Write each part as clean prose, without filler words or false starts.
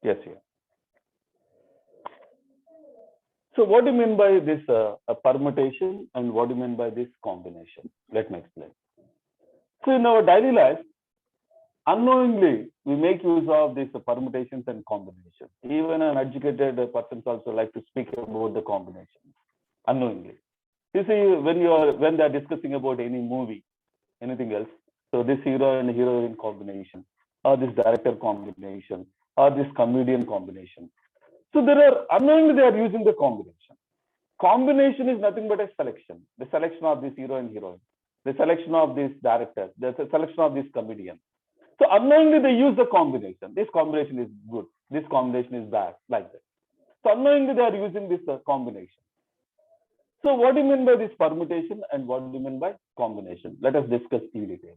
Yes, here. So what do you mean by this a permutation and what do you mean by this combination? Let me explain. So in our daily life, unknowingly, we make use of these permutations and combinations. Even an educated person also like to speak about the combinations unknowingly. You see, when they are discussing about any movie, anything else, so this hero and heroine combination, or this director combination, or this comedian combination. So there are unknowingly they are using the combination. Combination is nothing but a selection. The selection of this hero and heroine, the selection of this director, the selection of this comedian. So unknowingly they use the combination. This combination is good. This combination is bad, like that. So unknowingly they are using this combination. So what do you mean by this permutation and what do you mean by combination? Let us discuss in detail.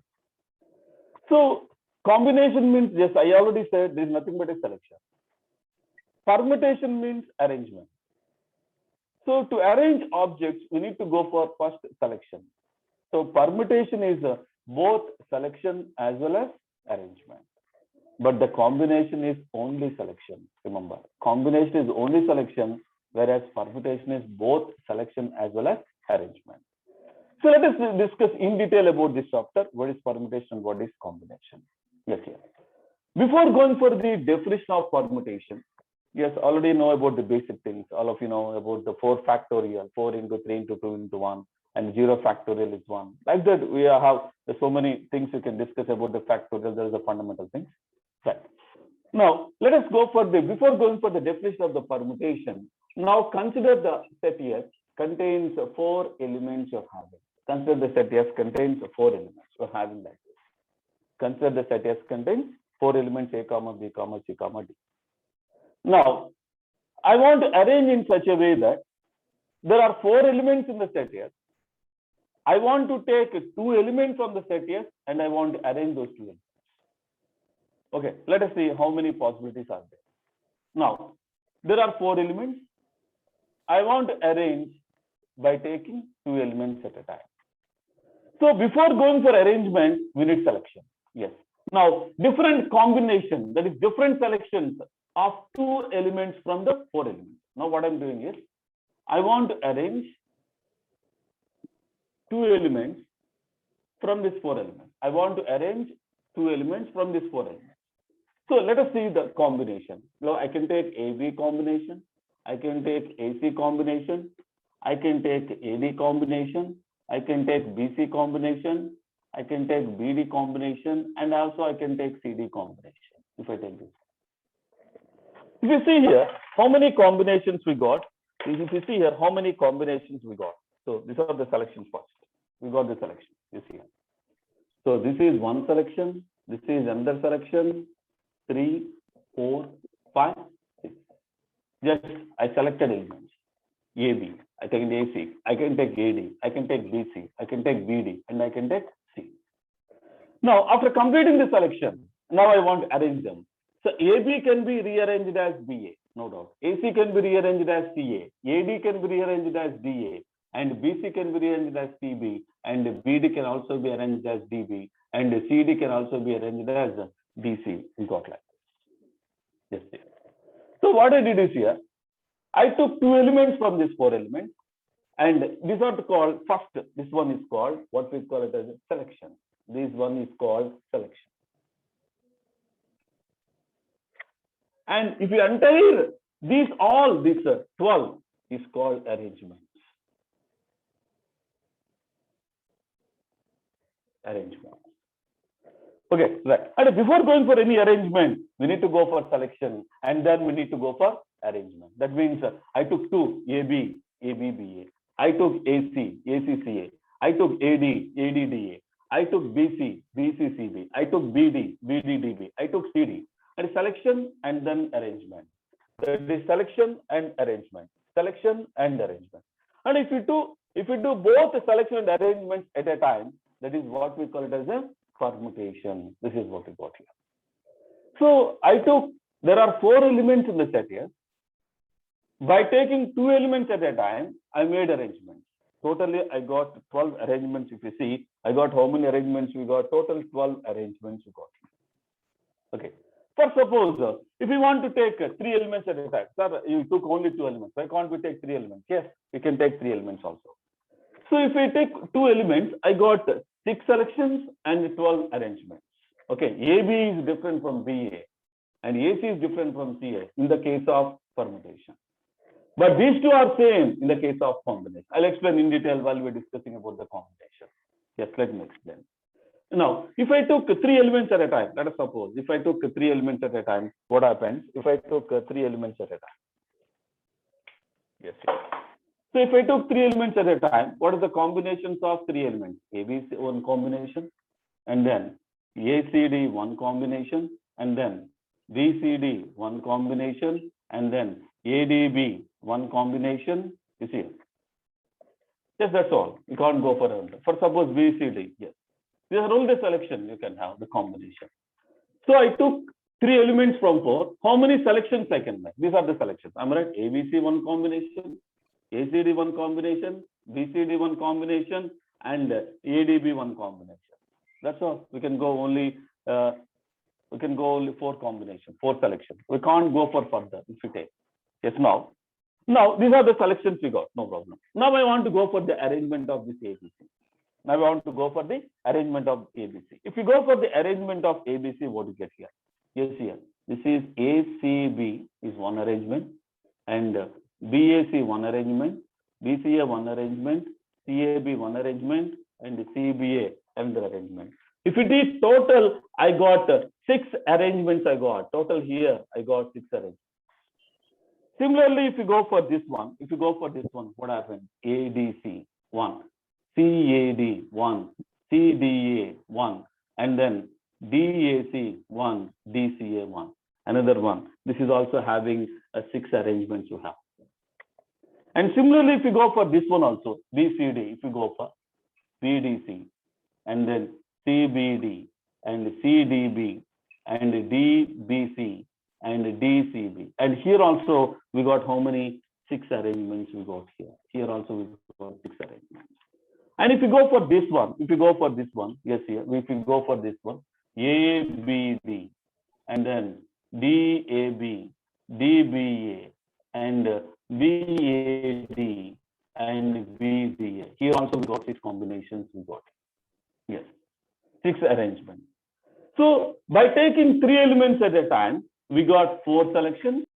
So combination means, yes, I already said there is nothing but a selection. Permutation means arrangement. So to arrange objects, we need to go for first selection. So permutation is both selection as well as arrangement. But the combination is only selection. Remember, combination is only selection, whereas permutation is both selection as well as arrangement. So let us discuss in detail about this chapter. What is permutation? What is combination? Yes, here. Before going for the definition of permutation, yes, already know about the basic things. All of you know about the 4 factorial, 4 into 3 into 2 into 1, and 0 factorial is 1. Like that, we have so many things you can discuss about the factorial. There is a fundamental things. Right. Now, let us go for before going for the definition of the permutation, now consider the set S contains 4 elements you're having. Consider the set S contains 4 elements. You're having like this. Consider the set S contains 4 elements A, comma, B, comma, C, comma, D. Now, I want to arrange in such a way that there are 4 elements in the set S. I want to take 2 elements from the set S and I want to arrange those 2 elements. Okay, let us see how many possibilities are there. Now, there are 4 elements. I want to arrange by taking 2 elements at a time. So before going for arrangement, we need selection. Yes. Now, different combination, that is different selections of 2 elements from the 4 elements. Now, what I'm doing is, I want to arrange 2 elements from this 4 elements. I want to arrange 2 elements from this 4 elements. So let us see the combination. Now I can take AB combination, I can take AC combination, I can take AD combination, I can take BC combination, I can take BD combination, and also I can take CD combination, if I take this. If you see here, how many combinations we got? If you see here, how many combinations we got? So these are the selections first. We got the selection, you see. So this is one selection, this is another selection, 3, 4, 5, 6. Just I selected elements. AB, I take AC, I can take AD, I can take BC, I can take BD, and I can take C. Now, after completing the selection, now I want to arrange them. So AB can be rearranged as BA, no doubt. AC can be rearranged as CA, AD can be rearranged as DA, and BC can be rearranged as CB, and BD can also be arranged as DB, and CD can also be arranged as DC. We got like this. Yes. So what I did is here, I took 2 elements from these 4 elements, and these are called first. This one is called what we call it as a selection. This one is called selection. And if you entire these 12 is called arrangement. Arrangement. Okay, right. And before going for any arrangement, we need to go for selection and then we need to go for arrangement. That means I took 2 AB, ABBA. I took AC, ACCA. I took AD, ADDA. I took BC, BCCB. I took BD, BDDB. I took CD. And selection and then arrangement. That is selection and arrangement. Selection and arrangement. And if you do both the selection and arrangement at a time, that is what we call it as a permutation. This is what we got here. So there are 4 elements in the set here. By taking 2 elements at a time, I made arrangements. Totally, I got 12 arrangements. If you see, I got how many arrangements we got? Total 12 arrangements we got. Okay. For suppose, if you want to take 3 elements at a time, sir, you took only 2 elements. Why can't we take 3 elements? Yes, we can take 3 elements also. So if I take 2 elements, I got 6 selections and 12 arrangements. Okay, AB is different from BA and AC is different from CA in the case of permutation. But these two are same in the case of combination. I'll explain in detail while we're discussing about the combination. Yes, let me explain. Now, if I took 3 elements at a time, let us suppose if I took 3 elements at a time, what happens if I took 3 elements at a time? Yes, yes. So if I took 3 elements at a time, what are the combinations of 3 elements? ABC one combination, and then ACD one combination, and then BCD one combination, and then ADB one combination. You see? Yes, that's all. You can't go for another. For suppose BCD, yes. These are all the selection you can have, the combination. So I took 3 elements from 4. How many selections I can make? These are the selections. I'm right. ABC one combination, ACD one combination, BCD one combination, and ADB one combination. That's all. We can go only 4 combinations, 4 selections. We can't go for further if you take. Yes, now these are the selections we got. No problem. Now I want to go for the arrangement of this ABC. Now I want to go for the arrangement of ABC. If you go for the arrangement of ABC, what do you get here? Yes, here. This is ACB is one arrangement, and BAC one arrangement, BCA one arrangement, CAB one arrangement, and CBA another arrangement. If it is total, I got 6 arrangements. I got total here. I got 6 arrangements. Similarly, if you go for this one, what happens? ADC 1, CAD 1, CDA 1, and then DAC 1, DCA 1. Another one. This is also having 6 arrangements you have. And similarly, if you go for this one also, BCD, if you go for BDC, and then CBD, and CDB, and DBC, and DCB. And here also, we got how many? 6 arrangements we got here. Here also, we got 6 arrangements. And if you go for this one, yes, here, if you go for this one, ABD, and then DAB, DBA, and BAD, and BBA. Here also we got 6 combinations we got. Yes, 6 arrangements. So by taking 3 elements at a time, we got 4 selections.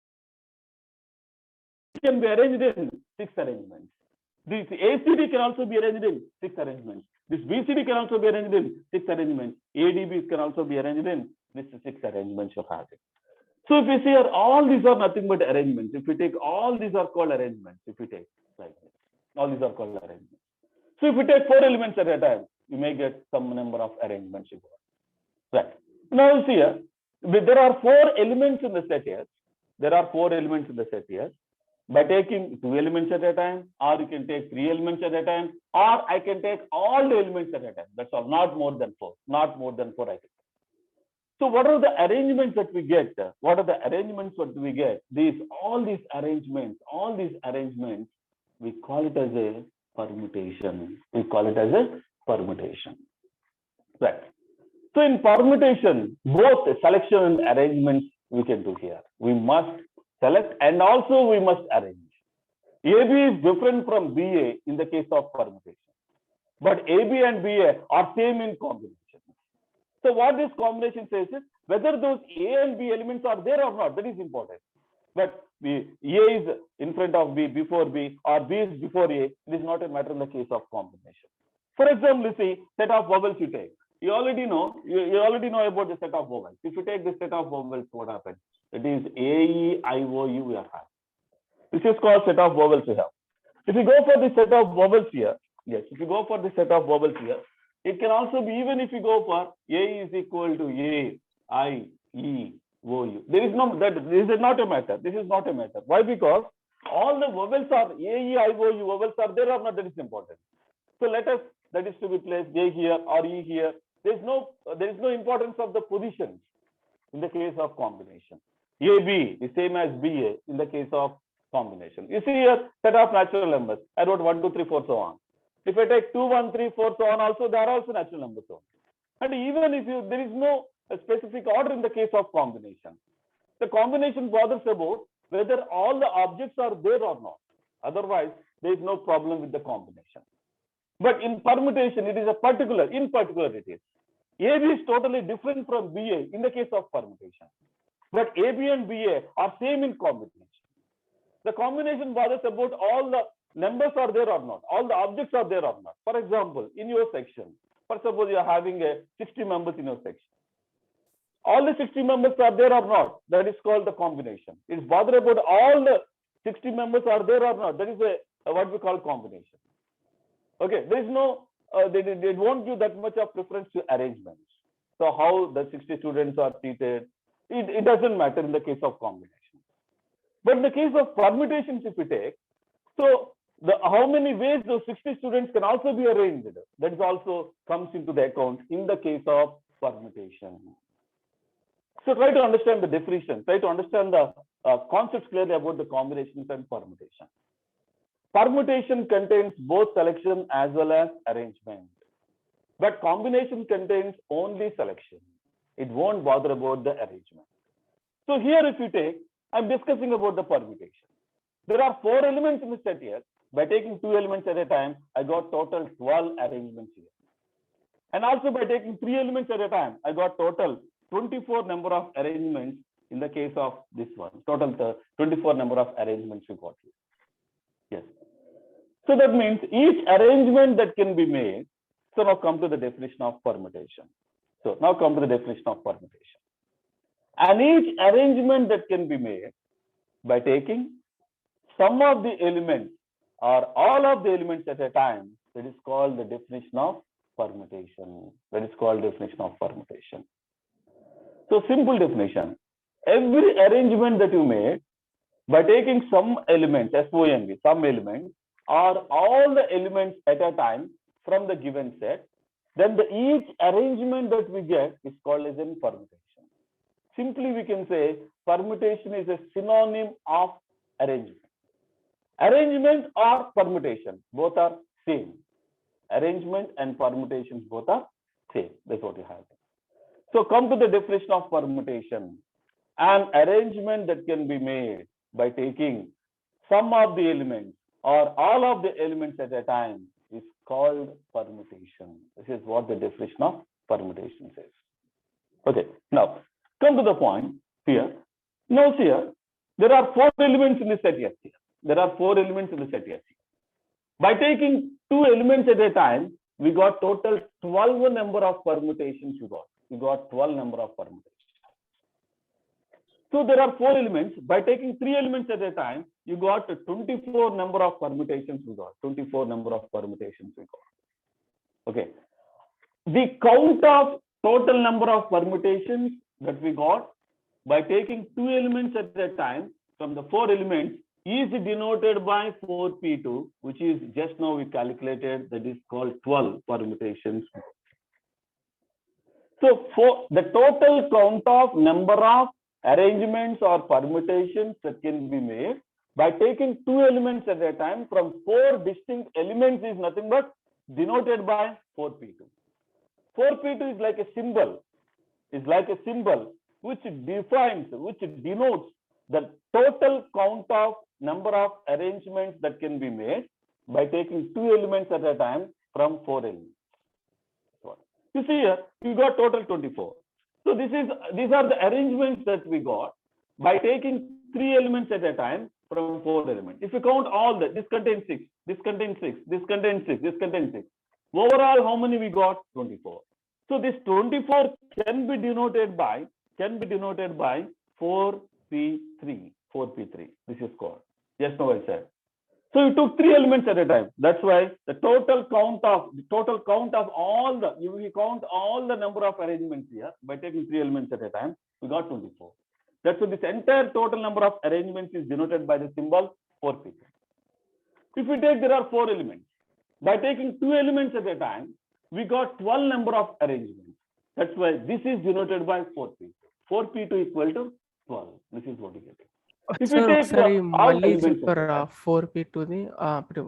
It can be arranged in 6 arrangements. This ACD can also be arranged in 6 arrangements. This BCD can also be arranged in 6 arrangements. ADB can also be arranged in this 6 arrangements you have. So if you see here, all these are nothing but arrangements. If you take all these are called arrangements. If you take like this, all these are called arrangements. So if you take 4 elements at a time, you may get some number of arrangements you got. Right. Now you see here, there are 4 elements in the set here. By taking 2 elements at a time, or you can take 3 elements at a time, or I can take all the elements at a time. That's all, not more than 4. Not more than 4 I can take. So what are the arrangements that we get? All these arrangements, we call it as a permutation. Right. So in permutation, both selection and arrangements we can do here. We must select and also we must arrange. AB is different from BA in the case of permutation. But AB and BA are same in combination. So what this combination says is whether those A and B elements are there or not, that is important. But A is in front of B, before B, or B is before A, it is not a matter in the case of combination. For example, you see, set of vowels you take. You already know about the set of vowels. If you take the set of vowels, what happens? It is A-E-I-O-U we are having. This is called set of vowels we have. If you go for the set of vowels here, it can also be, even if you go for A is equal to A, I, E, O, U. This is not a matter. Why? Because all the vowels are A, E, I, O, U vowels are there or not, that is important. So let us, that is to be placed A here or E here. There is no importance of the positions in the case of combination. AB is same as BA in the case of combination. You see here, set of natural numbers. I wrote 1, 2, 3, 4, so on. If I take 2, 1, 3, 4, so on, also there are also natural numbers. And even if there is no a specific order in the case of combination. The combination bothers about whether all the objects are there or not. Otherwise, there is no problem with the combination. But in permutation, it is in particular it is. AB is totally different from BA in the case of permutation. But AB and BA are same in combination. The combination bothers about all the numbers are there or not, all the objects are there or not. For example, in your section, for suppose you are having 60 members in your section. All the 60 members are there or not, that is called the combination. It's bothered about all the 60 members are there or not, that is what we call combination. Okay, there is no, they won't give that much of preference to arrangements. So how the 60 students are treated, it doesn't matter in the case of combination. But in the case of permutations, if we take, so how many ways those 60 students can also be arranged, that is also comes into the account in the case of permutation. So try to understand the definition, try to understand the concepts clearly about the combinations and permutation. Permutation contains both selection as well as arrangement. But combination contains only selection. It won't bother about the arrangement. So here if you take, I'm discussing about the permutation. There are 4 elements in the set here. By taking 2 elements at a time, I got total 12 arrangements here. And also by taking 3 elements at a time, I got total 24 number of arrangements in the case of this one. Total 24 number of arrangements we got here. Yes. So that means each arrangement that can be made. So now come to the definition of permutation. So now come to the definition of permutation. And each arrangement that can be made by taking some of the elements or all of the elements at a time, that is called the definition of permutation. That is called definition of permutation. So simple definition, every arrangement that you made by taking some elements, SOMV, some elements, or all the elements at a time from the given set, then each arrangement that we get is called as a permutation. Simply we can say permutation is a synonym of arrangement. Arrangement or permutation, both are same. Arrangement and permutations both are same. That's what you have. So come to the definition of permutation. An arrangement that can be made by taking some of the elements or all of the elements at a time is called permutation. This is what the definition of permutation says. Okay, now come to the point here. Now here, there are 4 elements in the set here. There are 4 elements in the set here. By taking 2 elements at a time, we got total 12 number of permutations you got. We got 12 number of permutations. So there are 4 elements. By taking 3 elements at a time, you got 24 number of permutations we got. 24 number of permutations we got. Okay. The count of total number of permutations that we got by taking 2 elements at a time from the 4 elements is denoted by 4p2, which is just now we calculated, that is called 12 permutations. So for the total count of number of arrangements or permutations that can be made by taking 2 elements at a time from 4 distinct elements is nothing but denoted by 4p2. 4p2 is like a symbol, which defines, which denotes the total count of number of arrangements that can be made by taking 2 elements at a time from 4 elements. You see here, you got total 24. So these are the arrangements that we got by taking 3 elements at a time from 4 elements. If you count all that, this contains 6, this contains 6, this contains 6, this contains 6. Overall, how many we got? 24. So this 24 can be denoted by 4p3. 4p3. This is called. Just now I said. So you took 3 elements at a time. That's why the total count of all the, if we count all the number of arrangements here by taking 3 elements at a time, we got 24. That's why this entire total number of arrangements is denoted by the symbol 4p3. If we take, there are 4 elements. By taking 2 elements at a time, we got 12 number of arrangements. That's why this is denoted by 4p2. 4p2 equal to 12. This is what you get. If we take all elements, 4p2 the ఇప్పుడు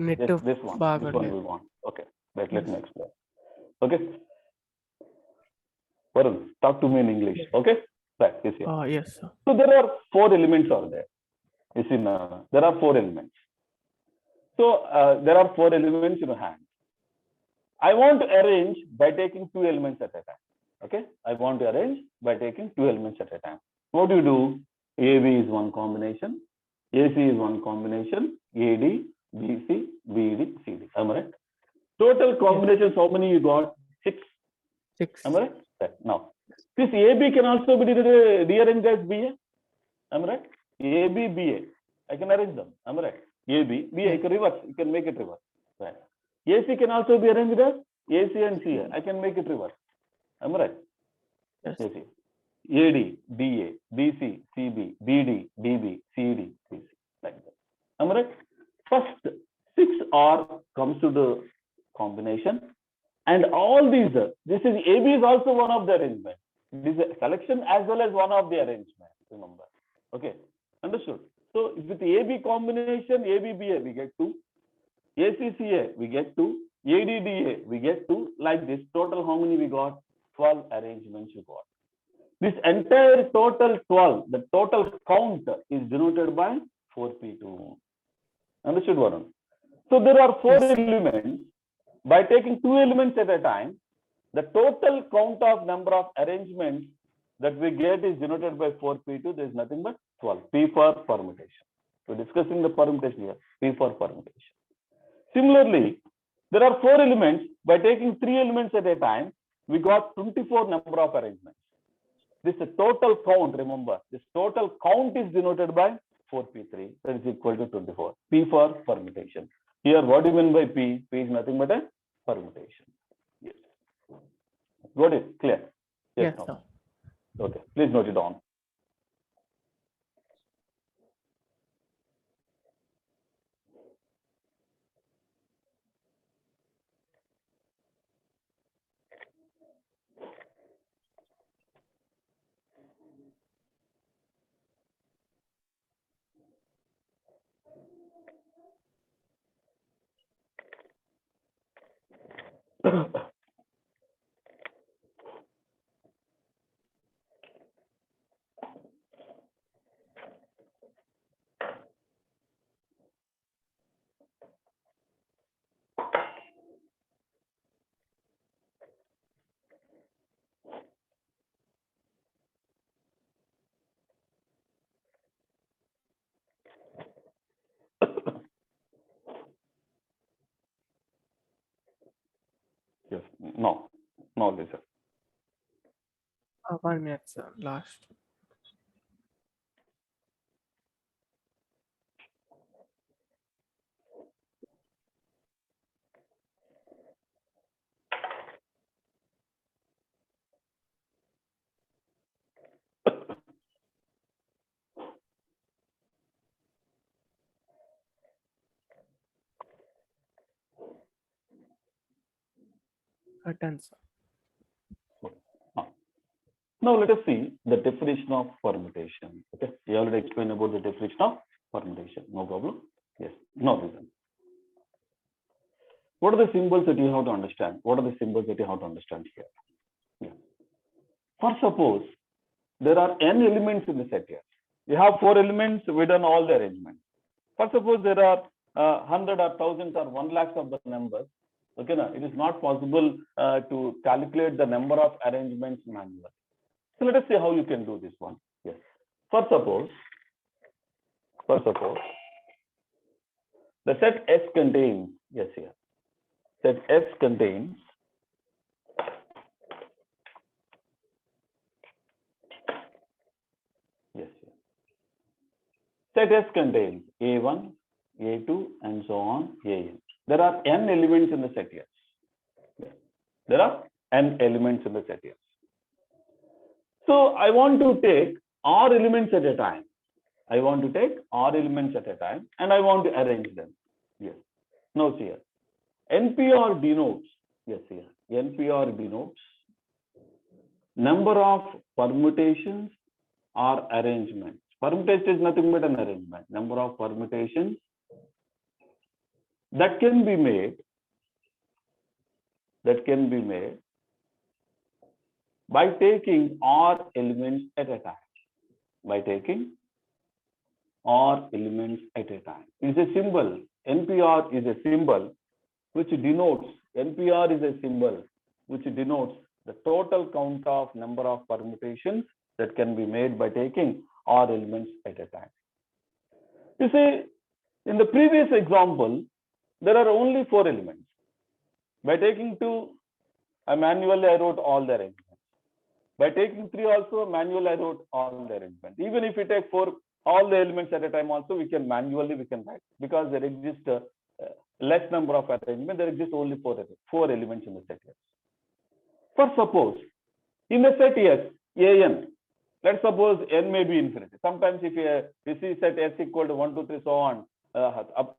net this one we want. Okay, let me explain. Okay. Varun, talk to me in English. Okay? Right, this here. Yes, sir. So there are four elements are there. You see now, there are four elements. So there are four elements in your hand. I want to arrange by taking two elements at a time. Okay? I want to arrange by taking two elements at a time. What do? AB is one combination, AC is one combination, AD, BC, BD, CD. Am I right? Total combinations, how many you got? Six. 6. Am I right? Right. Now, this AB can also be rearranged as BA. Am I right? AB, BA. I can arrange them. Am I right? AB, BA, I can reverse. You can make it reverse. Right. AC can also be arranged as AC and CA. I can make it reverse. Am I right? Yes. AC. AD, DA, BC, CB, BD, DB, CD, CC. Like that. Am I right? First, 6R comes to the combination. And all these, this is AB is also one of the arrangement. This is a selection as well as one of the arrangement. Remember. Okay. Understood? So with the AB combination, ABBA, we get 2. ACCA, we get 2. ADDA, we get 2. Like this, total how many we got? 12 arrangements you got. This entire total 12, the total count is denoted by 4P2. Understood, Varun? So there are four elements. By taking two elements at a time, the total count of number of arrangements that we get is denoted by 4P2. There is nothing but 12. P for permutation. We're discussing the permutation here. P for permutation. Similarly, there are four elements. By taking three elements at a time, we got 24 number of arrangements. This total count, remember, this total count is denoted by 4P3. That is equal to 24. P for permutation. Here, what do you mean by P? P is nothing but a permutation. Yes. Got it? Clear? Yes, No? sir. Okay. Please note it down. Yes. No. No, listen. 1 minute, sir. Last. Done, sir. Now let us see the definition of permutation. Okay, we already explained about the definition of permutation. No problem. Yes. No reason. What are the symbols that you have to understand? What are the symbols that you have to understand here? Yeah. For suppose there are n elements in the set here. We have 4 elements. We done all the arrangements. For suppose there are 100 or thousands or 1 lakhs of the numbers. Okay, now it is not possible to calculate the number of arrangements manually. So let us see how you can do this one. Yes. For suppose, the set S contains, yes, here. Set S contains yes, here. Set S contains A1, A2, and so on, AN. There are n elements in the set here. Yes. There are n elements in the set here. So I want to take R elements at a time. I want to take R elements at a time and I want to arrange them. Yes. Now see here. NPR denotes, yes, here. NPR denotes number of permutations or arrangements. Permutation is nothing but an arrangement. Number of permutations that can be made by taking R elements at a time. By taking R elements at a time. It's a symbol. NPR is a symbol which denotes, NPR is a symbol which denotes the total count of number of permutations that can be made by taking R elements at a time. You see, in the previous example, there are only 4 elements. By taking 2, I manually I wrote all the arrangements. By taking 3 also, manually I wrote all the arrangements. Even if we take 4, all the elements at a time also, we can manually we can write, because there exist less number of arrangements. There exist only 4 elements in the set S. For suppose, in the set S, an, let's suppose n may be infinity. Sometimes if we see set S equal to 1, 2, 3, so on, up